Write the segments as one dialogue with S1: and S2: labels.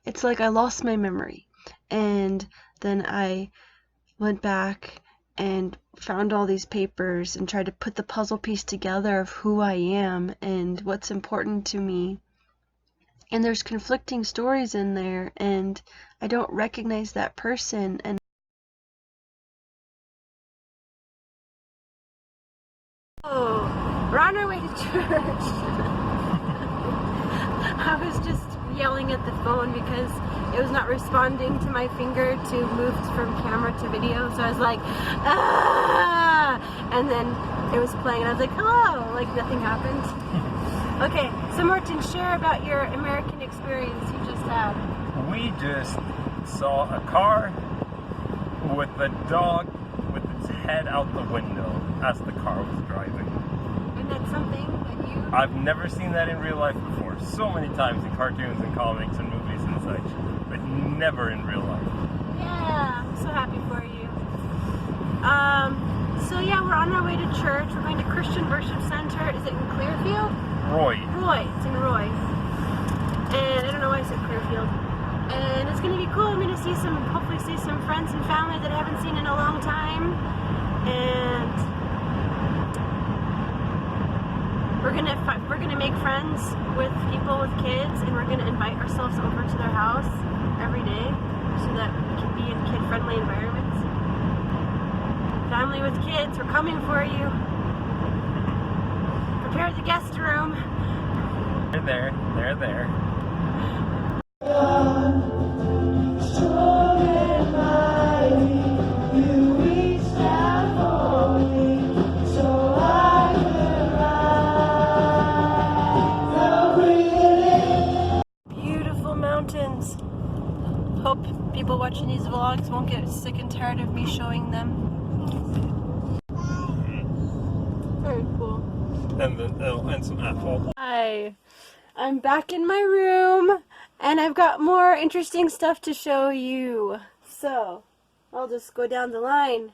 S1: it's like I lost my memory. And then I went back and found all these papers and tried to put the puzzle piece together of who I am and what's important to me. And there's conflicting stories in there, and I don't recognize that person. And oh, we're on our way to church. I was just yelling at the phone because it was not responding to my finger to move from camera to video, so I was like, ah! And then it was playing and I was like, hello, like nothing happened. Okay, so Martin, share about your American experience you just had.
S2: We just saw a car with a dog with its head out the window as the car was driving.
S1: And that's something that you...
S2: I've never seen that in real life before. So many times in cartoons and comics and movies and such, but never in real life.
S1: Yeah, I'm so happy for you. So yeah, we're on our way to church. We're going to Christian Worship Center. Is it in Clearfield?
S2: Roy.
S1: Roy, it's in Roy. And I don't know why I said Clearfield. And it's going to be cool. I'm going to hopefully see some friends and family that I haven't seen in a long time. And we're gonna make friends with people with kids, and we're gonna invite ourselves over to their house every day so that we can be in kid-friendly environments. Family with kids, we're coming for you. Prepare the guest room.
S2: They're there.
S1: Hope people watching these vlogs won't get sick and tired of me showing them. Very cool.
S2: And some apple.
S1: Hi, I'm back in my room and I've got more interesting stuff to show you. So, I'll just go down the line.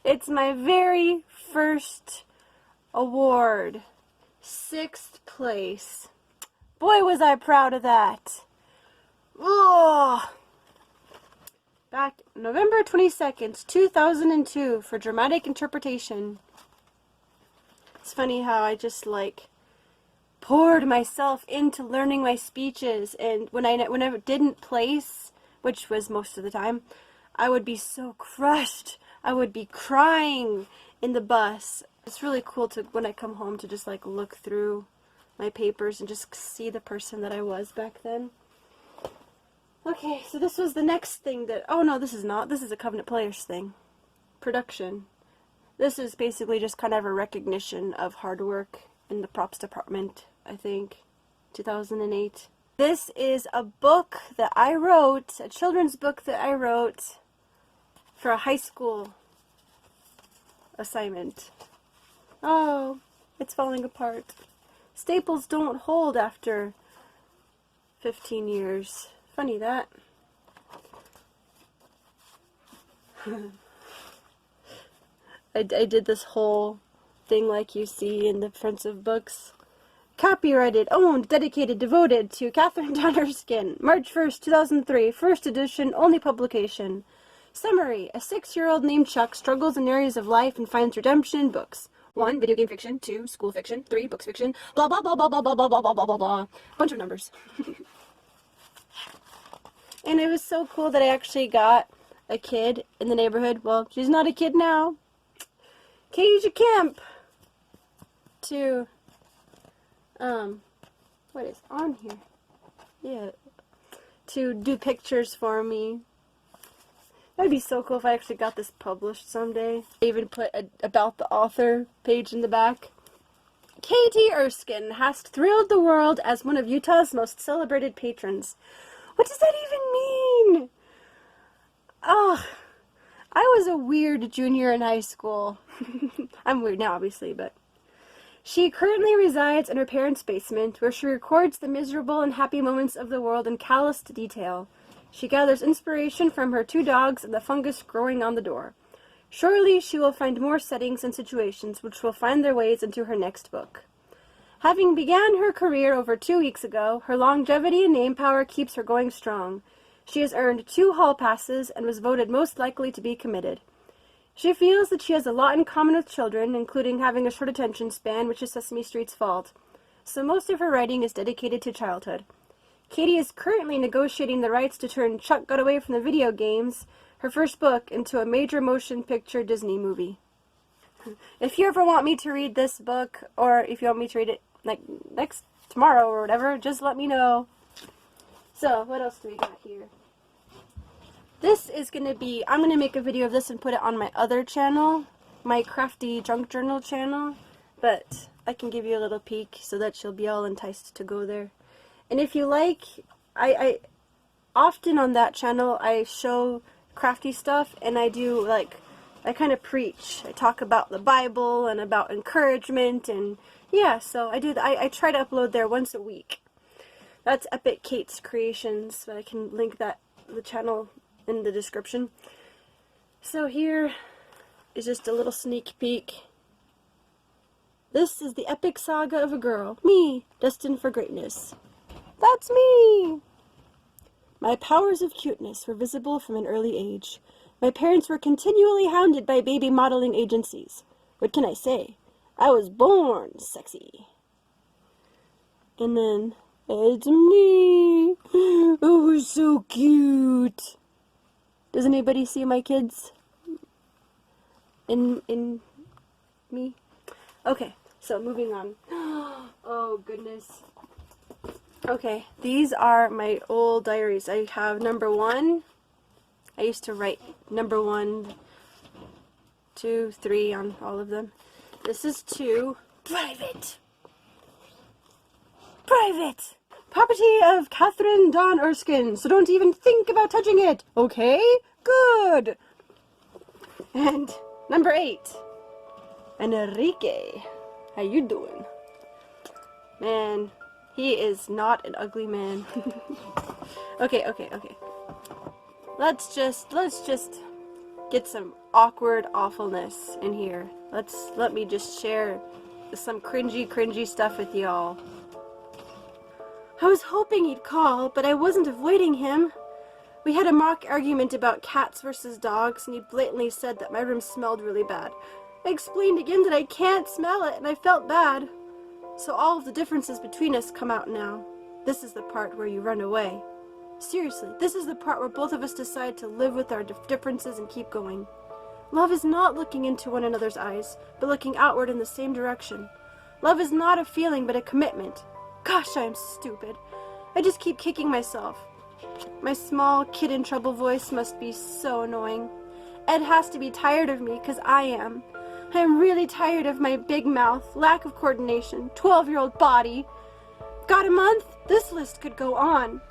S1: It's my very first award. 6th place. Boy, was I proud of that. Oh, back November 22nd, 2002 for dramatic interpretation. It's funny how I just like poured myself into learning my speeches, and when I didn't place, which was most of the time, I would be so crushed. I would be crying in the bus. It's really cool to, when I come home, to just like look through my papers and just see the person that I was back then. Okay, so this was the next thing that... Oh, no, this is not. This is a Covenant Players thing. Production. This is basically just kind of a recognition of hard work in the props department, I think. 2008. This is a book that I wrote, a children's book that I wrote for a high school assignment. Oh, it's falling apart. Staples don't hold after 15 years. Funny that. I did this whole thing like you see in the fronts of books. Copyrighted, owned, dedicated, devoted to Catherine Donnerskin. March 1st, 2003. First edition, only publication. Summary. A 6-year-old named Chuck struggles in areas of life and finds redemption in books. 1. Video game fiction. 2. School fiction. 3. Books fiction. Blah, blah, blah, blah, blah, blah, blah, blah, blah, blah, blah. Bunch of numbers. And it was so cool that I actually got a kid in the neighborhood. Well, she's not a kid now. Kasia Kemp. To, what is on here? Yeah. To do pictures for me. That'd be so cool if I actually got this published someday. I even put a about the author page in the back. Katie Erskine has thrilled the world as one of Utah's most celebrated patrons. What does that even mean? Oh, I was a weird junior in high school. I'm weird now, obviously, but... She currently resides in her parents' basement, where she records the miserable and happy moments of the world in calloused detail. She gathers inspiration from her 2 dogs and the fungus growing on the door. Surely she will find more settings and situations which will find their ways into her next book. Having began her career over 2 weeks ago, her longevity and name power keeps her going strong. She has earned 2 hall passes and was voted most likely to be committed. She feels that she has a lot in common with children, including having a short attention span, which is Sesame Street's fault. So most of her writing is dedicated to childhood. Katie is currently negotiating the rights to turn Chuck Got Away from the Video Games, her first book, into a major motion picture Disney movie. If you ever want me to read this book, or if you want me to read it like tomorrow or whatever, just let me know. So, what else do we got here? This is going to be, I'm going to make a video of this and put it on my other channel, my Crafty Junk Journal channel, but I can give you a little peek so that you'll be all enticed to go there. And if you like, I often on that channel I show crafty stuff, and I do like, I kind of preach. I talk about the Bible and about encouragement, and yeah, so I do. I try to upload there once a week. That's Epic Kate's Creations, but I can link the channel in the description. So here is just a little sneak peek. This is the epic saga of a girl, me, destined for greatness. That's me! My powers of cuteness were visible from an early age. My parents were continually hounded by baby modeling agencies. What can I say? I was born sexy. And then, it's me! Oh, so cute! Does anybody see my kids? In me? Okay, so moving on. Oh, goodness. Okay, these are my old diaries. I have number 1. I used to write number 1, 2, 3 on all of them. This is 2. Private! Private! Property of Catherine Dawn Erskine, so don't even think about touching it, okay? Good! And number 8. Enrique. How you doing? Man, he is not an ugly man. Okay. Let's just get some awkward awfulness in here. Let me just share some cringy stuff with y'all. I was hoping he'd call, but I wasn't avoiding him. We had a mock argument about cats versus dogs, and he blatantly said that my room smelled really bad. I explained again that I can't smell it, and I felt bad. So all of the differences between us come out now. This is the part where you run away. Seriously, this is the part where both of us decide to live with our differences and keep going. Love is not looking into one another's eyes, but looking outward in the same direction. Love is not a feeling, but a commitment. Gosh, I am stupid. I just keep kicking myself. My small, kid-in-trouble voice must be so annoying. Ed has to be tired of me, 'cause I am. I am really tired of my big mouth, lack of coordination, 12-year-old body. Got a month? This list could go on.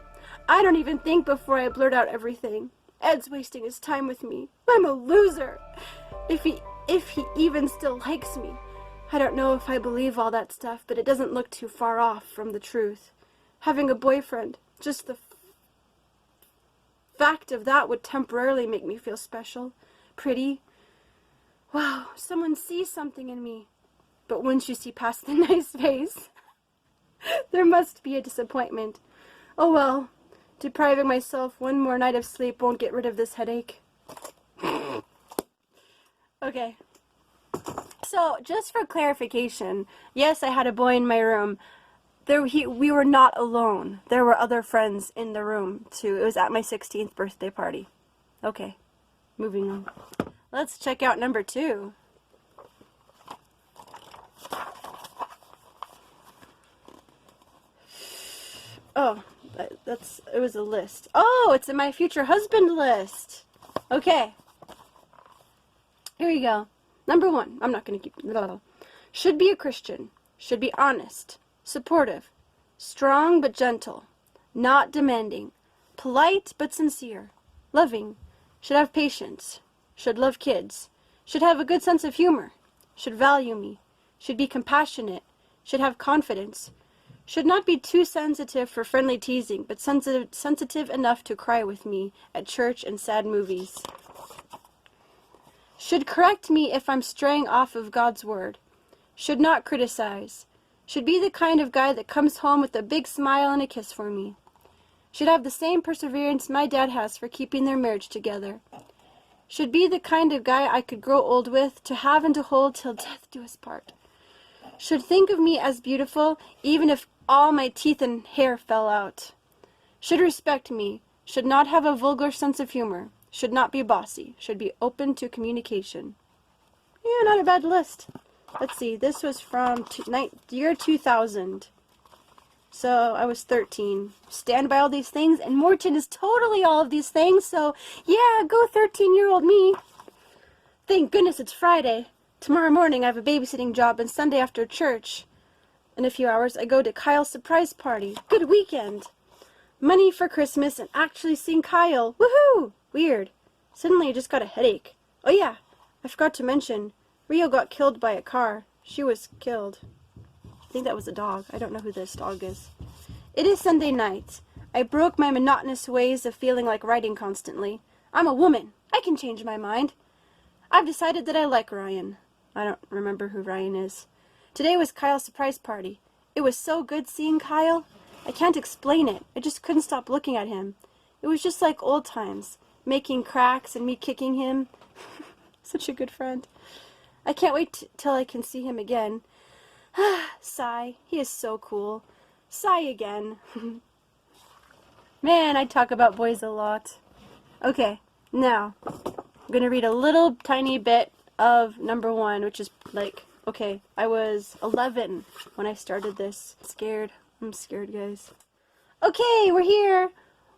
S1: I don't even think before I blurt out everything. Ed's wasting his time with me. I'm a loser. If he even still likes me. I don't know if I believe all that stuff, but it doesn't look too far off from the truth. Having a boyfriend, just the fact of that would temporarily make me feel special, pretty. Wow, someone sees something in me. But once you see past the nice face, there must be a disappointment. Oh well, depriving myself one more night of sleep won't get rid of this headache. Okay. So, just for clarification, yes, I had a boy in my room. We were not alone. There were other friends in the room, too. It was at my 16th birthday party. Okay, moving on. Let's check out number 2. Oh, it was a list. Oh, it's in my future husband list. Okay. Here we go. Number 1, I'm not going to keep... Should be a Christian. Should be honest. Supportive. Strong but gentle. Not demanding. Polite but sincere. Loving. Should have patience. Should love kids. Should have a good sense of humor. Should value me. Should be compassionate. Should have confidence. Should not be too sensitive for friendly teasing, but sensitive enough to cry with me at church and sad movies. Should correct me if I'm straying off of God's word. Should not criticize. Should be the kind of guy that comes home with a big smile and a kiss for me. Should have the same perseverance my dad has for keeping their marriage together. Should be the kind of guy I could grow old with, to have and to hold till death do us part. Should think of me as beautiful, even if all my teeth and hair fell out. Should respect me, should not have a vulgar sense of humor, should not be bossy, should be open to communication. Yeah, not a bad list. Let's see, this was from year 2000. So I was 13. Stand by all these things, and Morton is totally all of these things, so yeah, go 13-year-old me. Thank goodness it's Friday. Tomorrow morning I have a babysitting job, and Sunday after church. In a few hours I go to Kyle's surprise party. Good weekend. Money for Christmas and actually seeing Kyle. Woohoo! Weird. Suddenly I just got a headache. Oh yeah, I forgot to mention, Rio got killed by a car. She was killed. I think that was a dog. I don't know who this dog is. It is Sunday night. I broke my monotonous ways of feeling like writing constantly. I'm a woman. I can change my mind. I've decided that I like Ryan. I don't remember who Ryan is. Today was Kyle's surprise party. It was so good seeing Kyle. I can't explain it. I just couldn't stop looking at him. It was just like old times, making cracks and me kicking him. Such a good friend. I can't wait till I can see him again. Sigh. He is so cool. Sigh again. Man, I talk about boys a lot. Okay, now, I'm going to read a little tiny bit of number 1, which is like, okay, I was 11 when I started this. Scared. I'm scared, guys. Okay, we're here.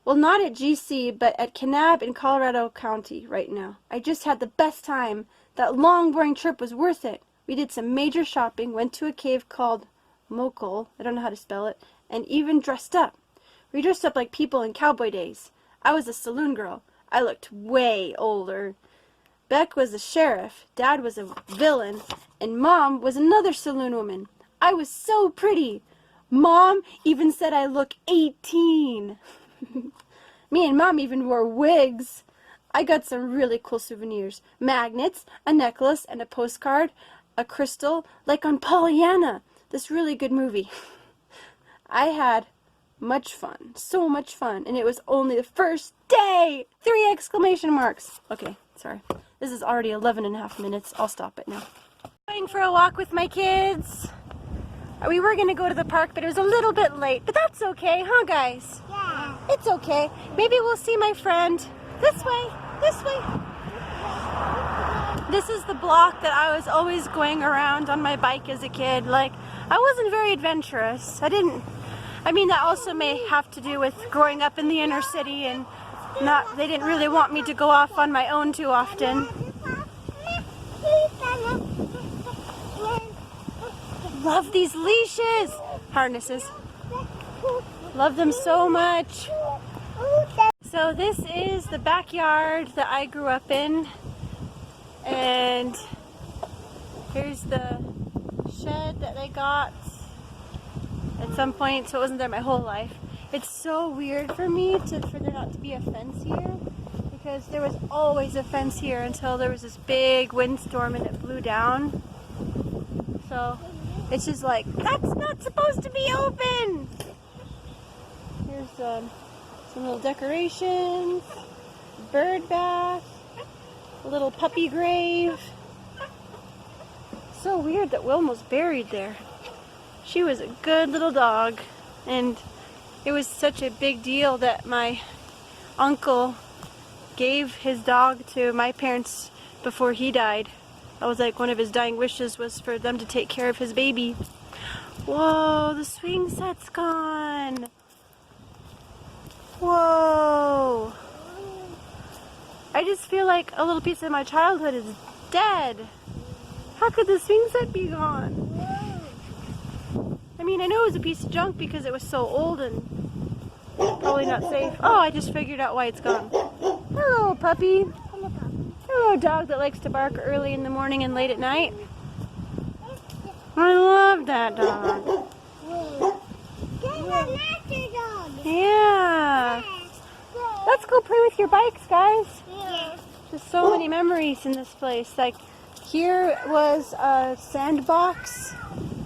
S1: Well, not at GC, but at Kanab in Colorado County right now. I just had the best time. That long, boring trip was worth it. We did some major shopping, went to a cave called Mokol, I don't know how to spell it, and even dressed up. We dressed up like people in cowboy days. I was a saloon girl. I looked way older. Beck was the sheriff, Dad was a villain, and Mom was another saloon woman. I was so pretty. Mom even said I look 18. Me and Mom even wore wigs. I got some really cool souvenirs. Magnets, a necklace, and a postcard, a crystal, like on Pollyanna, this really good movie. I had much fun, so much fun, and it was only the first day! 3 exclamation marks. Okay, sorry. This is already 11.5 minutes. I'll stop it now. Going for a walk with my kids. We were going to go to the park, but it was a little bit late. But that's okay, huh, guys?
S3: Yeah.
S1: It's okay. Maybe we'll see my friend. This way. This way. This is the block that I was always going around on my bike as a kid. Like, I wasn't very adventurous. I mean, that also may have to do with growing up in the inner city and they didn't really want me to go off on my own too often. Love these leashes! Harnesses. Love them so much. So this is the backyard that I grew up in. And here's the shed that I got at some point, so it wasn't there my whole life. It's so weird for me for there not to be a fence here, because there was always a fence here until there was this big windstorm and it blew down. So it's just like, that's not supposed to be open! Here's some little decorations, bird bath, a little puppy grave. So weird that Wilma's buried there. She was a good little dog, and it was such a big deal that my uncle gave his dog to my parents before he died. That was like one of his dying wishes, was for them to take care of his baby. Whoa, the swing set's gone. Whoa. I just feel like a little piece of my childhood is dead. How could the swing set be gone? I mean, I know it was a piece of junk because it was so old and probably not safe. Oh, I just figured out why it's gone. Hello, puppy. Hello, dog that likes to bark early in the morning and late at night. I love that dog. Yeah. Let's go play with your bikes, guys. There's so many memories in this place. Like, here was a sandbox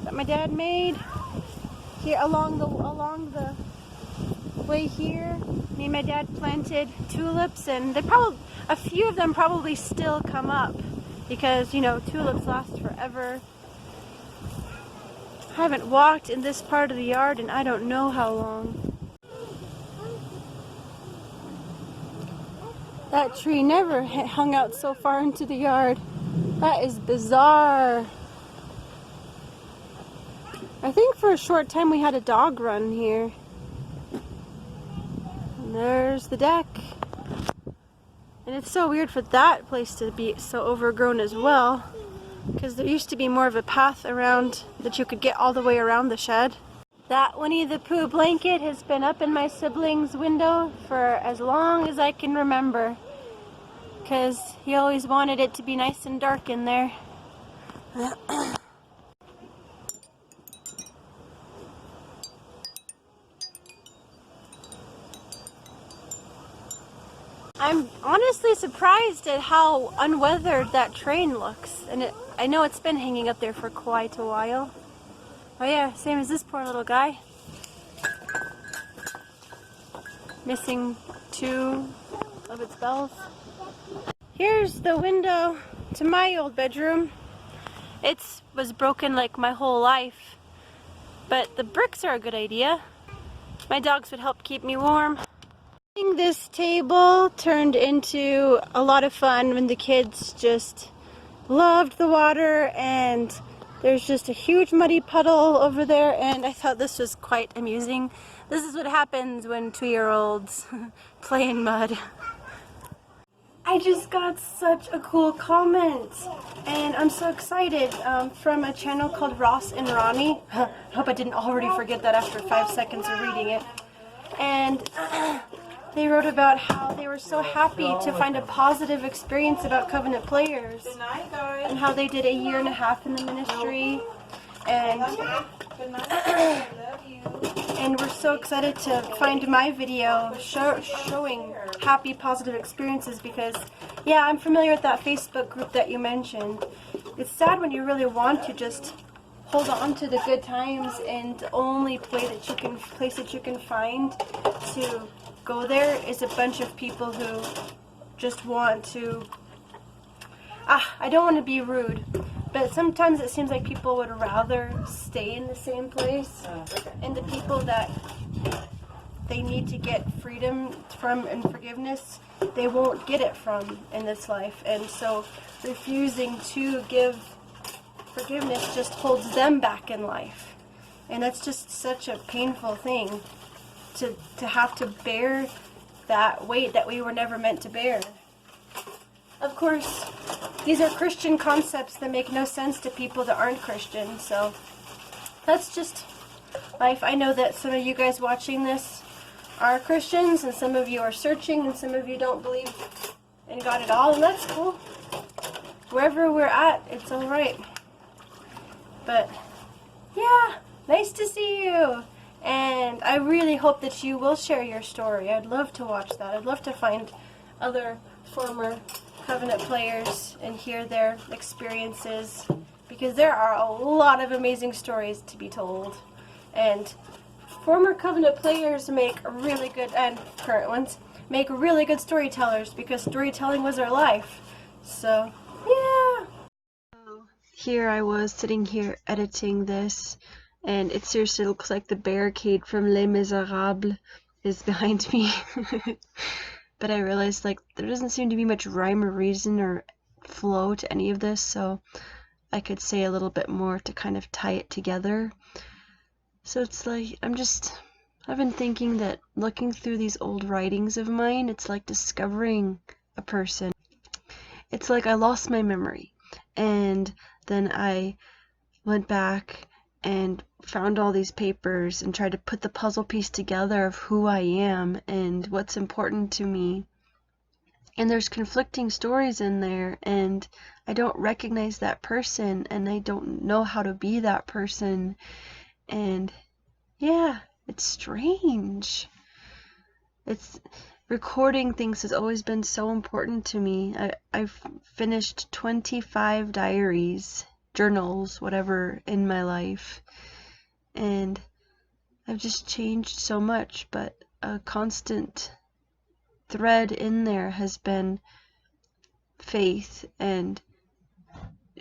S1: that my dad made. here along the way here. Me and my dad planted tulips, and a few of them probably still come up because, you know, tulips last forever. I haven't walked in this part of the yard and I don't know how long. That tree never hung out so far into the yard. That is bizarre. I think for a short time we had a dog run here. And there's the deck. And it's so weird for that place to be so overgrown as well, because there used to be more of a path around that you could get all the way around the shed. That Winnie the Pooh blanket has been up in my sibling's window for as long as I can remember, because he always wanted it to be nice and dark in there. I'm honestly surprised at how unweathered that train looks, and I know it's been hanging up there for quite a while. Oh yeah, same as this poor little guy. Missing 2 of its bells. Here's the window to my old bedroom. It was broken like my whole life, but the bricks are a good idea. My dogs would help keep me warm. This table turned into a lot of fun when the kids just loved the water, and there's just a huge muddy puddle over there, and I thought this was quite amusing. This is what happens when 2-year-olds play in mud. I just got such a cool comment, and I'm so excited, from a channel called Ross and Ronnie. I hope I didn't already forget that after 5 seconds of reading it. And they wrote about how they were so happy to find a positive experience about Covenant players, and how they did a 1.5 years in the ministry, and we're so excited to find my video showing happy, positive experiences, because, yeah, I'm familiar with that Facebook group that you mentioned. It's sad when you really want to just hold on to the good times, and the only place that you can find to go there is a bunch of people who just want to, I don't want to be rude, but sometimes it seems like people would rather stay in the same place, and the people that they need to get freedom from and forgiveness, they won't get it from in this life, and so refusing to give forgiveness just holds them back in life, and that's just such a painful thing, to have to bear that weight that we were never meant to bear. Of course, these are Christian concepts that make no sense to people that aren't Christian, so that's just life. I know that some of you guys watching this are Christians, and some of you are searching, and some of you don't believe in God at all, and that's cool. Wherever we're at, it's alright. But, yeah, nice to see you. And I really hope that you will share your story. I'd love to watch that. I'd love to find other former Covenant players and hear their experiences, because there are a lot of amazing stories to be told. And former Covenant players make really good, and current ones, make really good storytellers, because storytelling was their life. So, yeah. Here I was sitting here editing this, and it seriously looks like the barricade from Les Miserables is behind me. But I realized, like, there doesn't seem to be much rhyme or reason or flow to any of this, so I could say a little bit more to kind of tie it together. So it's like, I've been thinking that looking through these old writings of mine, it's like discovering a person. It's like I lost my memory, and then I went back and found all these papers and tried to put the puzzle piece together of who I am and what's important to me. And there's conflicting stories in there, and I don't recognize that person, and I don't know how to be that person. And yeah, it's strange. Recording things has always been so important to me. I've finished 25 diaries, journals, whatever, in my life. And I've just changed so much, but a constant thread in there has been faith, and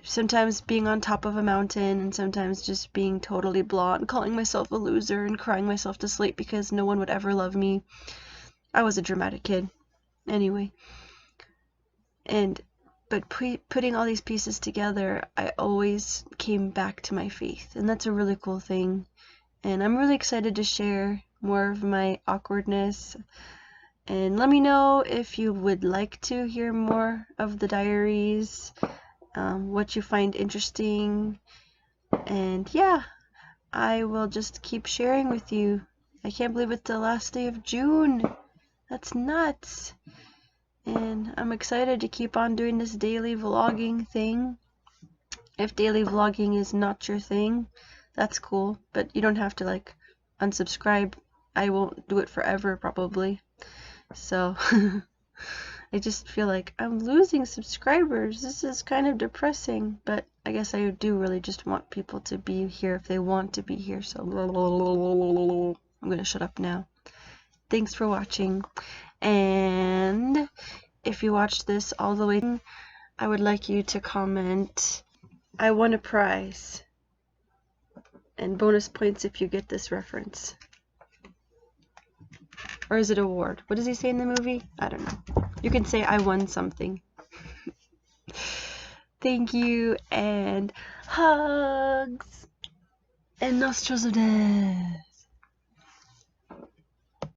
S1: sometimes being on top of a mountain and sometimes just being totally blah and calling myself a loser and crying myself to sleep because no one would ever love me. I was a dramatic kid. Anyway. But putting all these pieces together, I always came back to my faith, and that's a really cool thing. And I'm really excited to share more of my awkwardness. And let me know if you would like to hear more of the diaries, what you find interesting. And yeah, I will just keep sharing with you. I can't believe it's the last day of June. That's nuts. And I'm excited to keep on doing this daily vlogging thing. If daily vlogging is not your thing, that's cool, but you don't have to like unsubscribe. I won't do it forever probably. So I just feel like I'm losing subscribers. This is kind of depressing, but I guess I do really just want people to be here if they want to be here. So I'm gonna shut up now. Thanks for watching, and if you watched this all the way, I would like you to comment, "I won a prize," and bonus points if you get this reference. Or is it award? What does he say in the movie? I don't know. You can say, "I won something." Thank you, and hugs and nostrils of death.